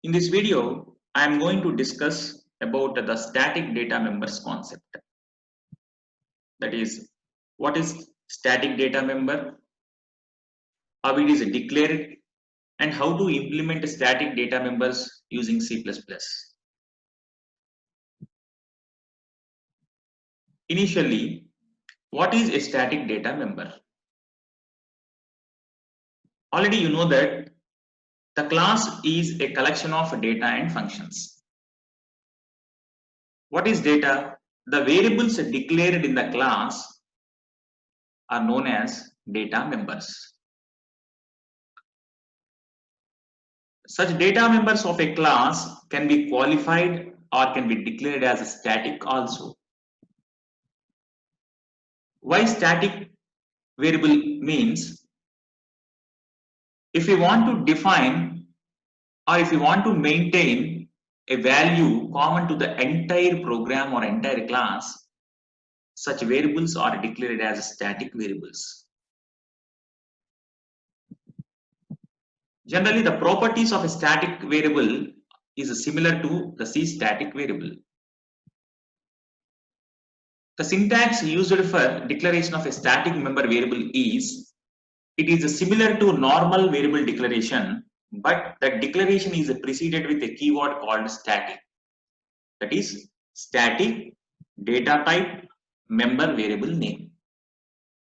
In this video, I am going to discuss about the static data members concept. That is, what is static data member, how it is declared, and how to implement static data members using C++. Initially, what is a static data member? Already you know that the class is a collection of data and functions. What is data? The variables declared in the class are known as data members. Such data members of a class can be qualified or can be declared as static also. Why static variable means if you want to define or if you want to maintain a value common to the entire program or entire class, such variables are declared as static variables. Generally, the properties of a static variable is similar to the C static variable. The syntax used for declaration of a static member variable is, it is similar to normal variable declaration, but the declaration is preceded with a keyword called static. That is static data type member variable name.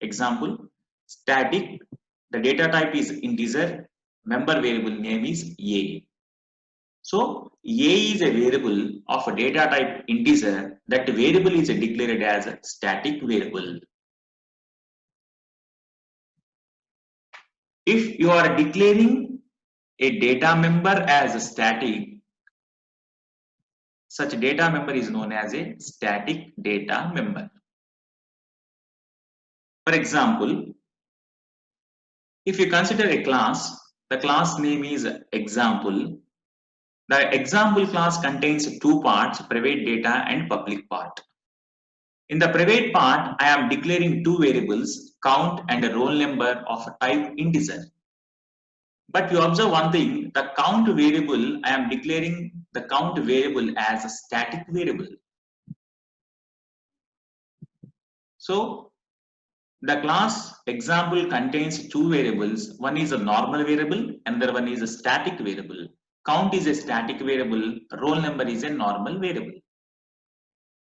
Example, static, the data type is integer, member variable name is A. So A is a variable of a data type integer. That variable is declared as a static variable. If you are declaring a data member as a static, such data member is known as a static data member. For example, if you consider a class, the class name is example. The example class contains two parts, private data and public part. In the private part, I am declaring two variables, count and a roll number of type integer. But you observe one thing, the count variable, I am declaring the count variable as a static variable. So the class example contains two variables. One is a normal variable, another one is a static variable. Count is a static variable, roll number is a normal variable.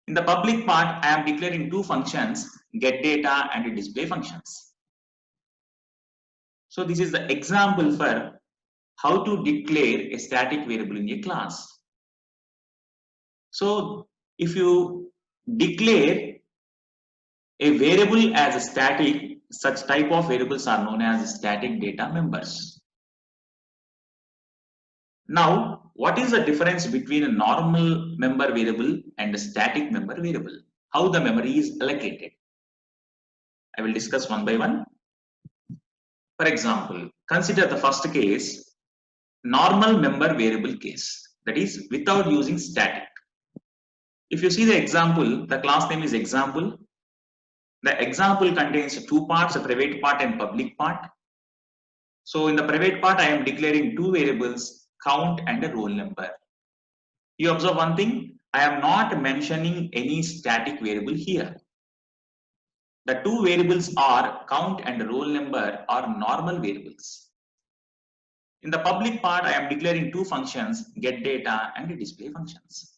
In the public part, I am declaring two functions, get data and display functions. So this is the example for how to declare a static variable in a class. So if you declare a variable as a static, such type of variables are known as static data members. Now, what is the difference between a normal member variable and a static member variable? How the memory is allocated? I will discuss one by one. For example, consider the first case, normal member variable case, that is without using static. If you see the example, the class name is example. The example contains two parts, a private part and public part. So in the private part, I am declaring two variables, count and a roll number. You observe one thing, I am not mentioning any static variable here. The two variables are count and roll number are normal variables. In the public part, I am declaring two functions, get data and display functions.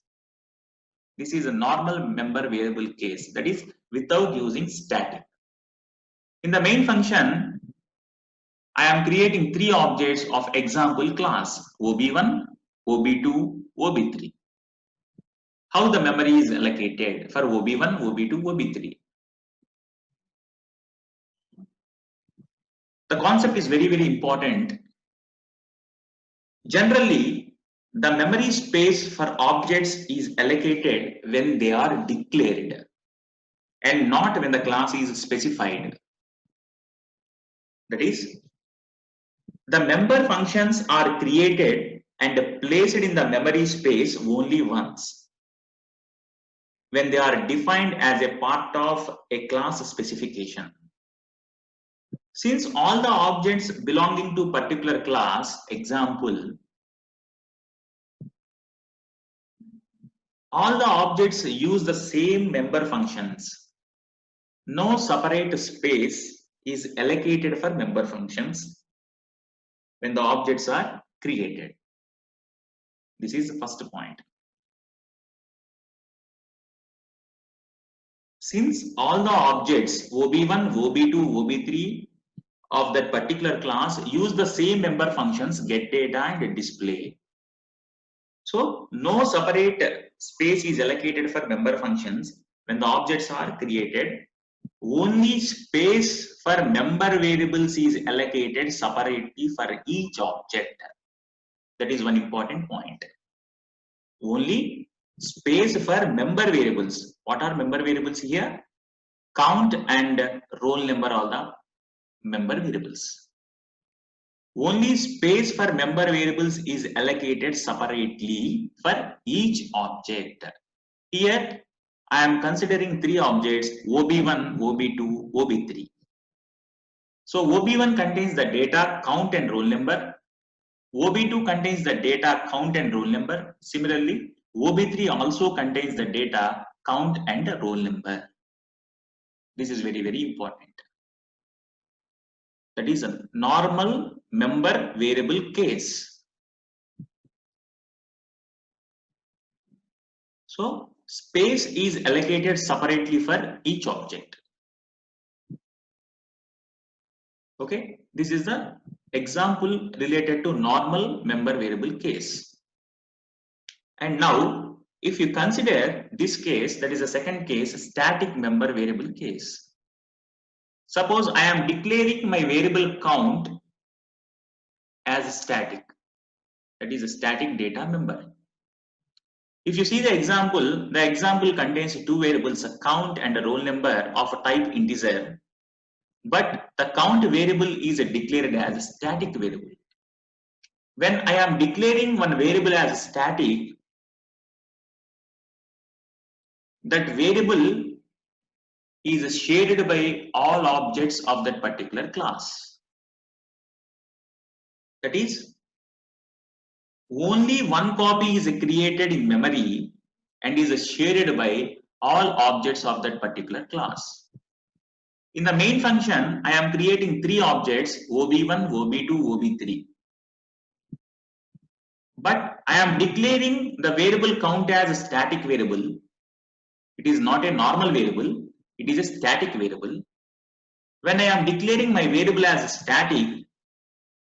This is a normal member variable case, that is without using static. In the main function, I am creating three objects of example class, OB1, OB2, OB3. How the memory is allocated for OB1, OB2, OB3? The concept is very, very important. Generally, the memory space for objects is allocated when they are declared and not when the class is specified. That is, the member functions are created and placed in the memory space only once when they are defined as a part of a class specification. Since all the objects belonging to particular class, example, all the objects use the same member functions. No separate space is allocated for member functions when the objects are created. This is the first point. Since all the objects OB1, OB2, OB3 of that particular class use the same member functions get data and display. So no separate space is allocated for member functions when the objects are created. Only space for member variables is allocated separately for each object. That is one important point. Only space for member variables. What are member variables here? Count and roll number are the member variables. Only space for member variables is allocated separately for each object. Here I am considering three objects OB1, OB2, OB3. So OB1 contains the data count and roll number. OB2 contains the data count and roll number. Similarly, OB3 also contains the data count and roll number. This is very, very important. That is a normal member variable case. So space is allocated separately for each object. Okay, this is the example related to normal member variable case. And now, if you consider this case, that is the second case, static member variable case. Suppose I am declaring my variable count as static. That is a static data member. If you see the example contains two variables, a count and a roll number of a type integer. But the count variable is declared as a static variable. When I am declaring one variable as static, that variable is shared by all objects of that particular class. That is, only one copy is created in memory and is shared by all objects of that particular class. In the main function, I am creating three objects OB1, OB2, OB3. But I am declaring the variable count as a static variable. It is not a normal variable, it is a static variable. When I am declaring my variable as a static,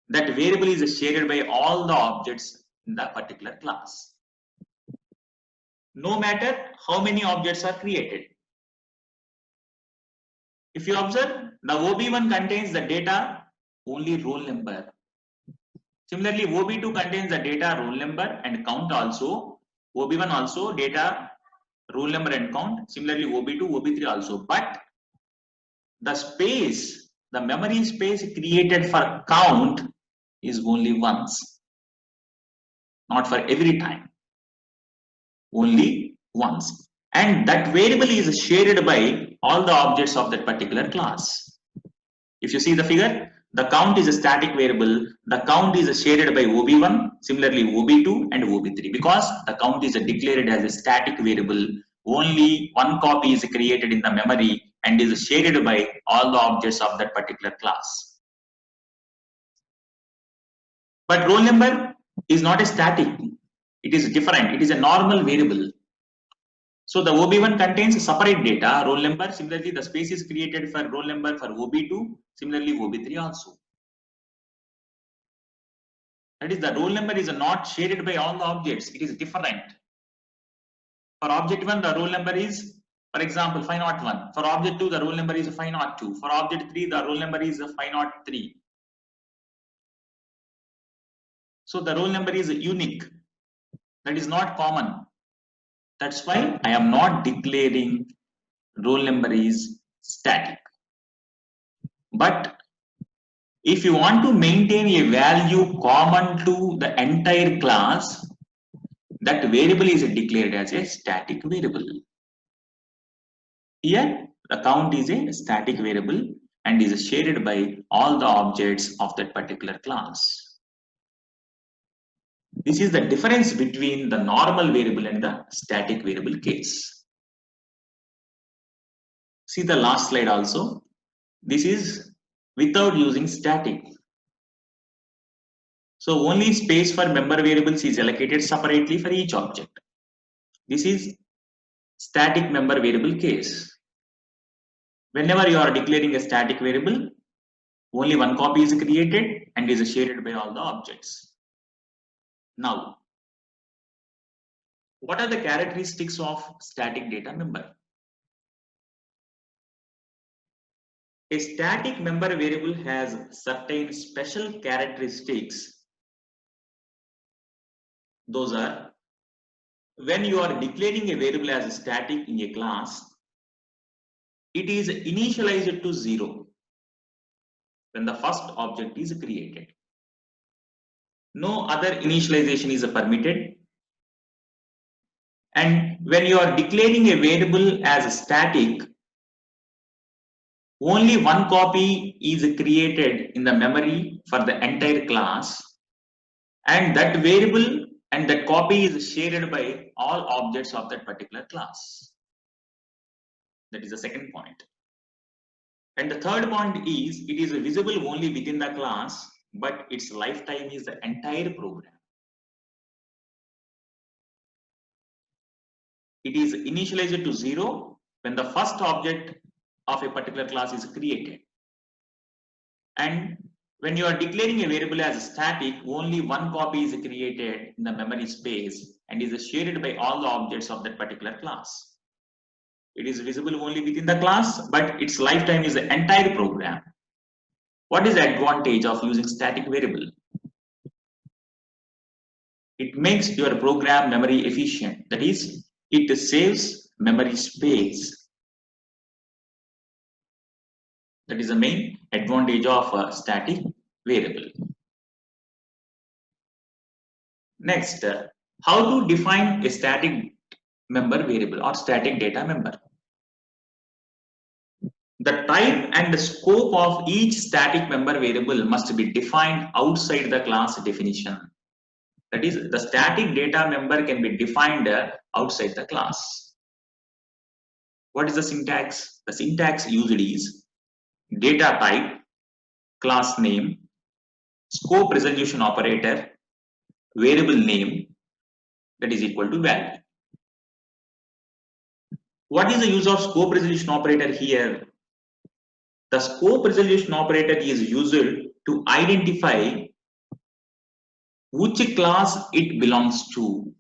that variable is shared by all the objects in the particular class. No matter how many objects are created. If you observe, the OB1 contains the data only roll number. Similarly, OB2 contains the data roll number and count also. OB1 also data roll number and count. Similarly, OB2, OB3 also. But the space, the memory space created for count is only once. Not for every time. Only once. And that variable is shared by all the objects of that particular class. If you see the figure, the count is a static variable. The count is shared by OB1, similarly OB2 and OB3. Because the count is declared as a static variable, only one copy is created in the memory and is shared by all the objects of that particular class. But roll number is not a static. It is different. It is a normal variable. So the OB1 contains separate data, roll number. Similarly, the space is created for roll number for OB2. Similarly, OB3 also. That is, the roll number is not shared by all the objects. It is different. For object 1, the roll number is, for example, 501. For object 2, the roll number is 502. For object 3, the roll number is 503. So the roll number is unique. That is not common. That's why I am not declaring roll number is static. But if you want to maintain a value common to the entire class, that variable is declared as a static variable. Here, the count is a static variable and is shared by all the objects of that particular class. This is the difference between the normal variable and the static variable case. See the last slide also. This is without using static. So only space for member variables is allocated separately for each object. This is static member variable case. Whenever you are declaring a static variable, only one copy is created and is shared by all the objects. Now, what are the characteristics of static data member? A static member variable has certain special characteristics. Those are, when you are declaring a variable as static in a class, it is initialized to 0 when the first object is created. No other initialization is permitted. And when you are declaring a variable as static, only one copy is created in the memory for the entire class, and that variable and that copy is shared by all objects of that particular class. That is the second point. And the third point is, it is visible only within the class, but its lifetime is the entire program. It is initialized to 0 when the first object of a particular class is created. And when you are declaring a variable as static, only one copy is created in the memory space and is shared by all the objects of that particular class. It is visible only within the class, but its lifetime is the entire program. What is the advantage of using static variable? It makes your program memory efficient. That is, it saves memory space. That is the main advantage of a static variable. Next, how to define a static member variable or static data member? The type and the scope of each static member variable must be defined outside the class definition. That is, the static data member can be defined outside the class. What is the syntax? The syntax used is data type, class name, scope resolution operator, variable name, that is equal to value. What is the use of scope resolution operator here? The scope resolution operator is used to identify which class it belongs to.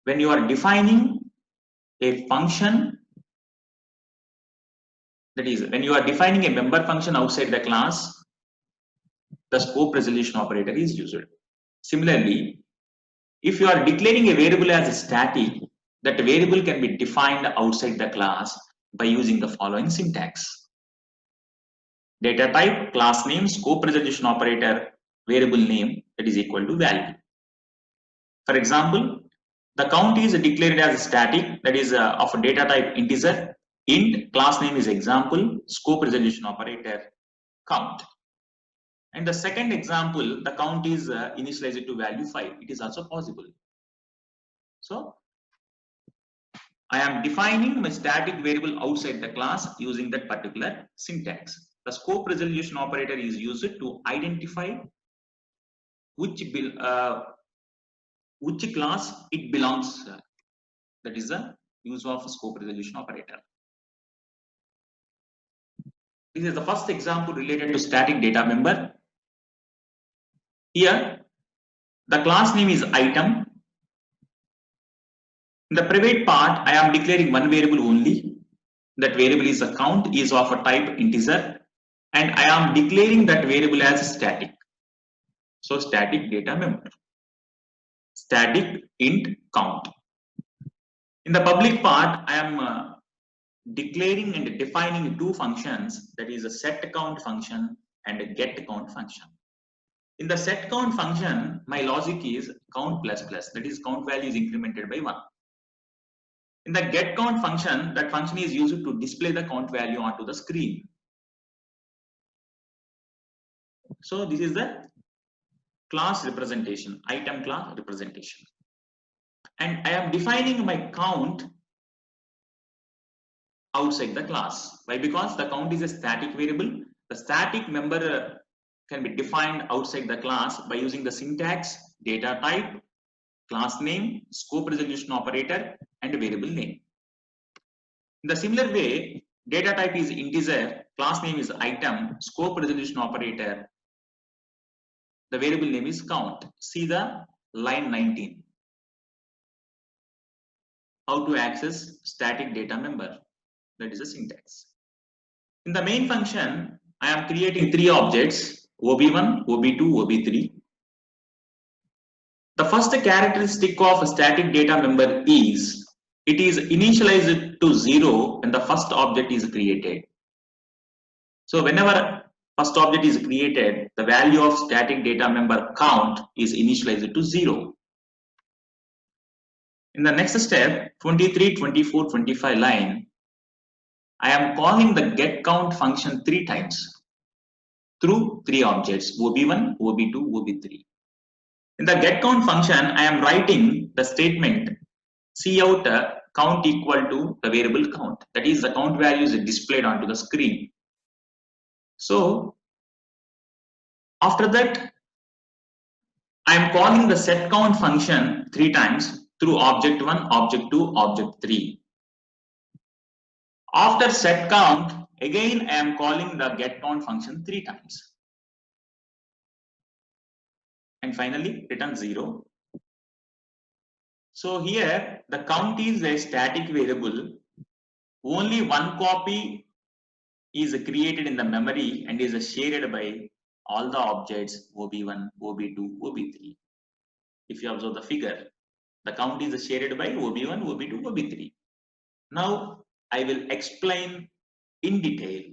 When you are defining a function, that is, when you are defining a member function outside the class, the scope resolution operator is used. Similarly, if you are declaring a variable as a static, that variable can be defined outside the class by using the following syntax. Data type, class name, scope resolution operator, variable name, that is equal to value. For example, the count is declared as static, that is of a data type integer, int, class name is example, scope resolution operator, count. And the second example, the count is initialized to value 5. It is also possible. So, I am defining my static variable outside the class using that particular syntax. The scope resolution operator is used to identify which class it belongs. That is the use of scope resolution operator. This is the first example related to static data member. Here, the class name is item. In the private part, I am declaring one variable only. That variable is a count, is of a type integer, and I am declaring that variable as static. So static data member, static int count. In the public part, I am declaring and defining two functions, that is a set count function and a get count function. In the set count function, my logic is count plus plus, that is count value is incremented by 1. In the get count function, that function is used to display the count value onto the screen. So this is the class representation, item class representation. And I am defining my count outside the class. Why? Because the count is a static variable. The static member can be defined outside the class by using the syntax, data type, class name, scope resolution operator, and variable name. In the similar way, data type is integer, class name is item, scope resolution operator, the variable name is count. See the line 19. How to access static data member. That is the syntax. In the main function, I am creating three objects, OB1, OB2, OB3. The first characteristic of a static data member is it is initialized to 0 when the first object is created. So whenever first object is created, the value of static data member count is initialized to 0. In the next step, 23, 24, 25 line, I am calling the getCount function 3 times through 3 objects, OB1, OB2, OB3. In the getCount function, I am writing the statement cout count equal to the variable count. That is, the count value is displayed onto the screen. So after that, I am calling the setCount function 3 times through object 1, object 2, object 3. After setCount, again I am calling the getCount function 3 times. And finally return 0. So here the count is a static variable. Only one copy is created in the memory and is shared by all the objects OB1, OB2, OB3. If you observe the figure, the count is shared by OB1, OB2, OB3. Now I will explain in detail.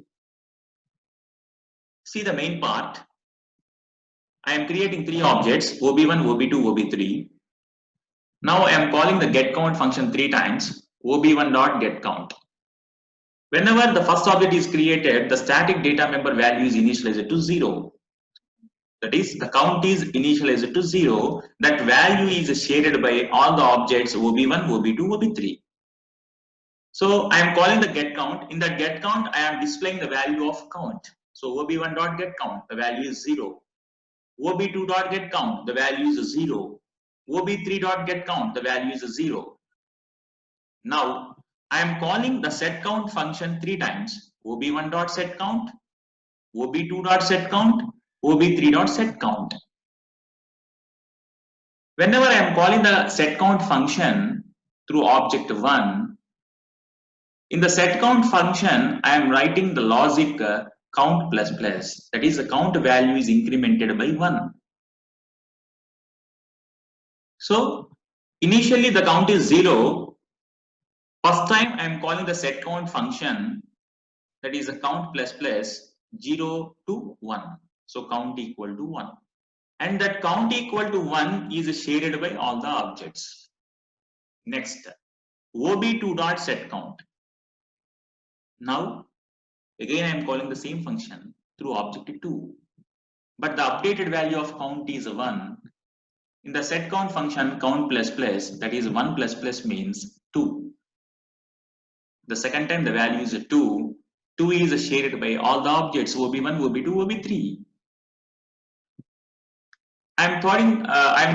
See the main part. I am creating 3 objects OB1, OB2, OB3. Now I am calling the getCount function 3 times, OB1.getCount. Whenever the first object is created, the static data member value is initialized to 0. That is, the count is initialized to 0. That value is shared by all the objects OB1, OB2, OB3. So I am calling the getCount. In that getCount, I am displaying the value of count. So OB1.getCount, the value is 0. OB2.getCount, the value is 0. OB3.getCount, the value is 0. Now I am calling the setCount function 3 times. OB1.setCount, OB2.setCount, OB3.setCount. Whenever I am calling the setCount function through object 1, in the setCount function, I am writing the logic count plus plus. That is, the count value is incremented by 1. So initially the count is 0. First time I am calling the setCount function, that is a count plus plus 0 to 1. So count equal to 1. And that count equal to 1 is shared by all the objects. Next, OB2.setCount. Now, again I am calling the same function through object 2. But the updated value of count is 1. In the setCount function, count plus plus, that is 1 plus plus means 2. The second time the value is 2. 2 is shared by all the objects OB1, OB2, OB3. I am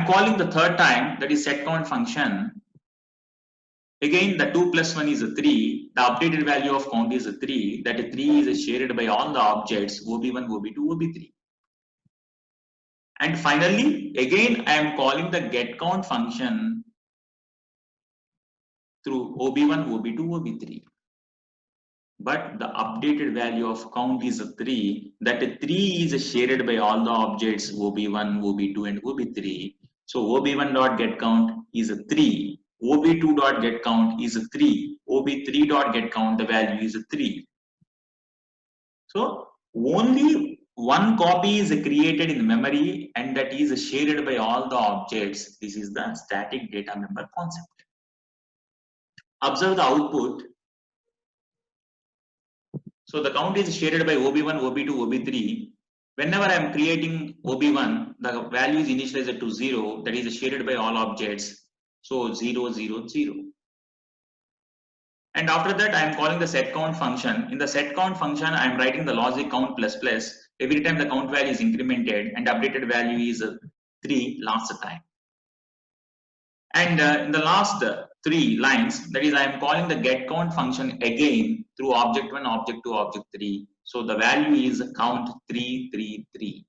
calling the third time, that is setCount function. Again, the 2 plus 1 is 3. The updated value of count is 3. That 3 is shared by all the objects OB1, OB2, OB3. And finally, again, I am calling the getCount function through OB1, OB2, OB3. But the updated value of count is 3. That 3 is shared by all the objects OB1, OB2, and OB3. So OB1.getCount is 3. OB2.getCount is 3. OB3.getCount, the value is 3. So only one copy is created in memory and that is shared by all the objects. This is the static data member concept. Observe the output. So the count is shared by OB1, OB2, OB3. Whenever I am creating OB1, the value is initialized to 0, that is shared by all objects. So 0, 0, 0. And after that, I am calling the setCount function. In the setCount function, I am writing the logic count plus plus. Every time the count value is incremented and updated value is 3 last time. And in the last 3 lines, that is, I am calling the getCount function again through object 1, object 2, object 3. So the value is count 3, 3, 3.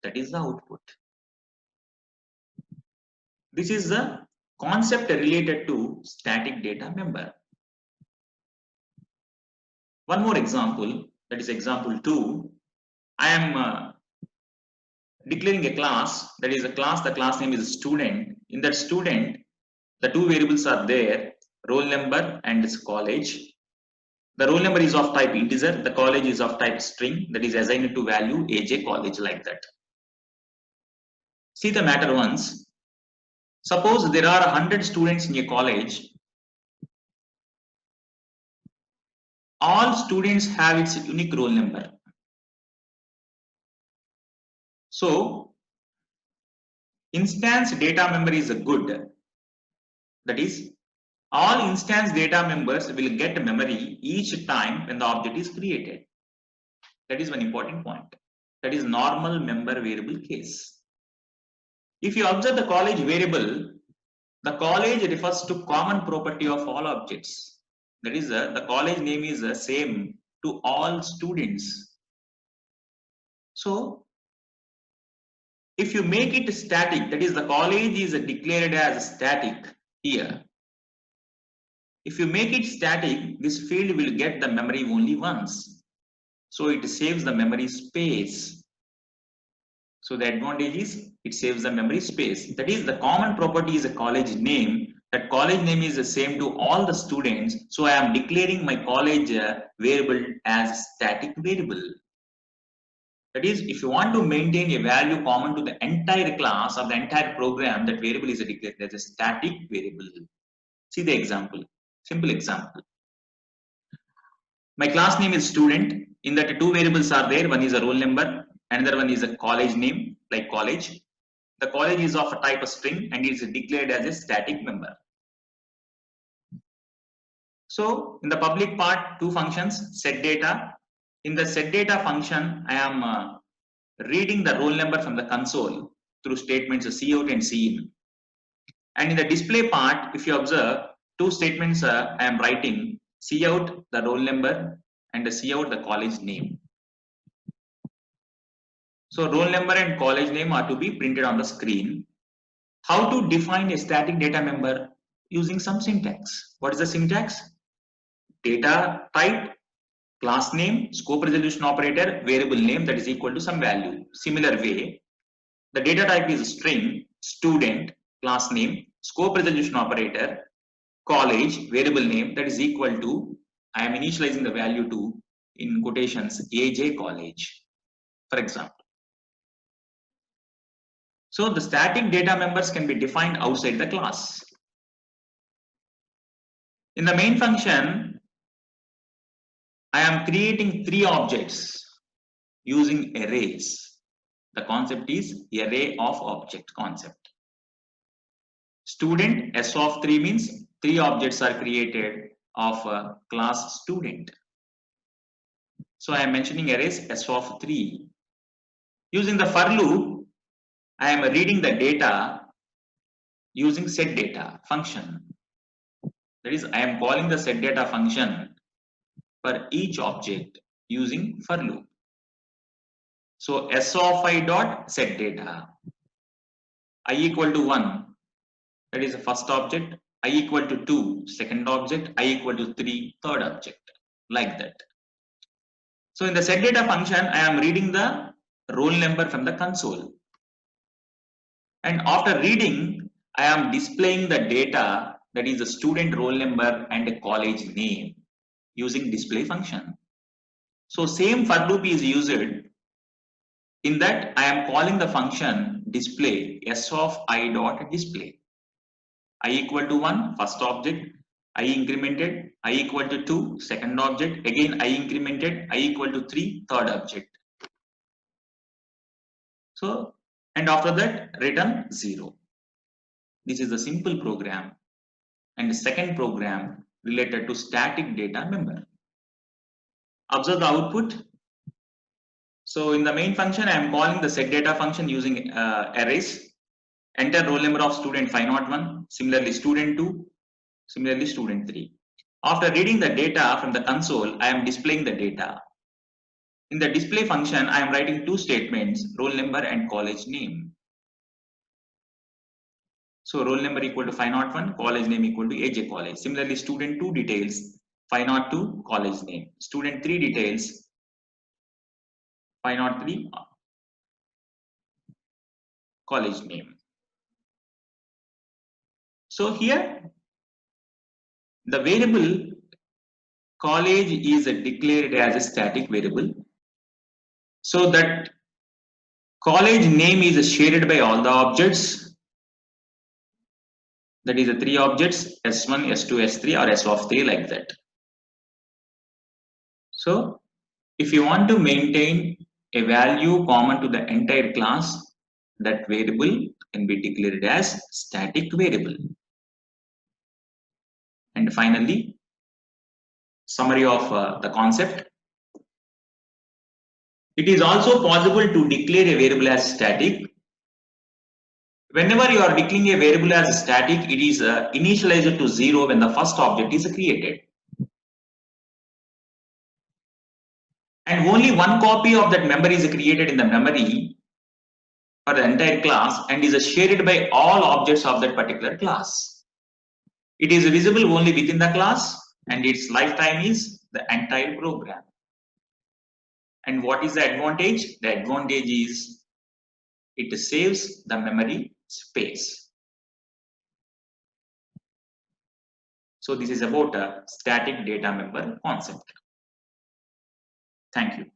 That is the output. This is the concept related to static data member. One more example, that is example 2. I am declaring a class, that is a class, the class name is student. In that student, the 2 variables are there, roll number and its college. The roll number is of type integer, the college is of type string, that is assigned to value AJ college, like that. See the matter once. Suppose there are 100 students in a college. All students have its unique roll number. So instance data member is good. That is, all instance data members will get memory each time when the object is created. That is one important point. That is normal member variable case. If you observe the college variable, the college refers to common property of all objects. That is, the college name is the same to all students. So if you make it static, that is, the college is declared as static here. If you make it static, this field will get the memory only once. So it saves the memory space. So the advantage is it saves the memory space. That is, the common property is a college name. That college name is the same to all the students. So I am declaring my college variable as static variable. That is, if you want to maintain a value common to the entire class or the entire program, that variable is declared as a static variable. See the example, simple example. My class name is student. In that 2 variables are there. One is a roll number, another one is a college name, like college. The college is of a type of string and is declared as a static member. So in the public part, 2 functions, set data. In the set data function, I am reading the roll number from the console through statements cout and cin. And in the display part, if you observe, 2 statements I am writing, cout the roll number and cout the college name. So roll number and college name are to be printed on the screen. How to define a static data member? Using some syntax. What is the syntax? Data type, class name, scope resolution operator, variable name that is equal to some value. Similar way, the data type is string, student, class name, scope resolution operator, college, variable name that is equal to, I am initializing the value to, in quotations, AJ college, for example. So the static data members can be defined outside the class. In the main function, I am creating 3 objects using arrays. The concept is array of object concept. Student S of 3 means 3 objects are created of a class student. So I am mentioning arrays S of 3. Using the for loop, I am reading the data using set data function. That is, I am calling the set data function for each object using for loop. So S of I dot set data. I equal to 1, that is the first object. I equal to 2, second object. I equal to 3, third object. Like that. So in the set data function, I am reading the roll number from the console. And after reading, I am displaying the data, that is the student roll number and a college name using display function. So same for loop is used. In that, I am calling the function display S of I dot display. I equal to 1, first object. I incremented. I equal to 2, second object. Again I incremented. I equal to 3, third object. So, and after that return 0. This is a simple program. And the second program related to static data member. Observe the output. So in the main function, I am calling the set data function using arrays. Enter roll number of student 501, similarly student 2, similarly student 3. After reading the data from the console, I am displaying the data. In the display function, I am writing two statements, roll number and college name. So roll number equal to 501, college name equal to AJ College. Similarly, student 2 details 502, college name. Student 3 details 503, college name. So here the variable college is declared as a static variable. So that college name is shared by all the objects. That is the three objects S1, S2, S3 or S of 3 like that. So if you want to maintain a value common to the entire class, that variable can be declared as static variable. And finally, summary of the concept. It is also possible to declare a variable as static. Whenever you are declaring a variable as static, it is initialized to 0 when the first object is created. And only one copy of that member is created in the memory for the entire class and is shared by all objects of that particular class. It is visible only within the class and its lifetime is the entire program. And what is the advantage? The advantage is it saves the memory space. So this is about a static data member concept. Thank you.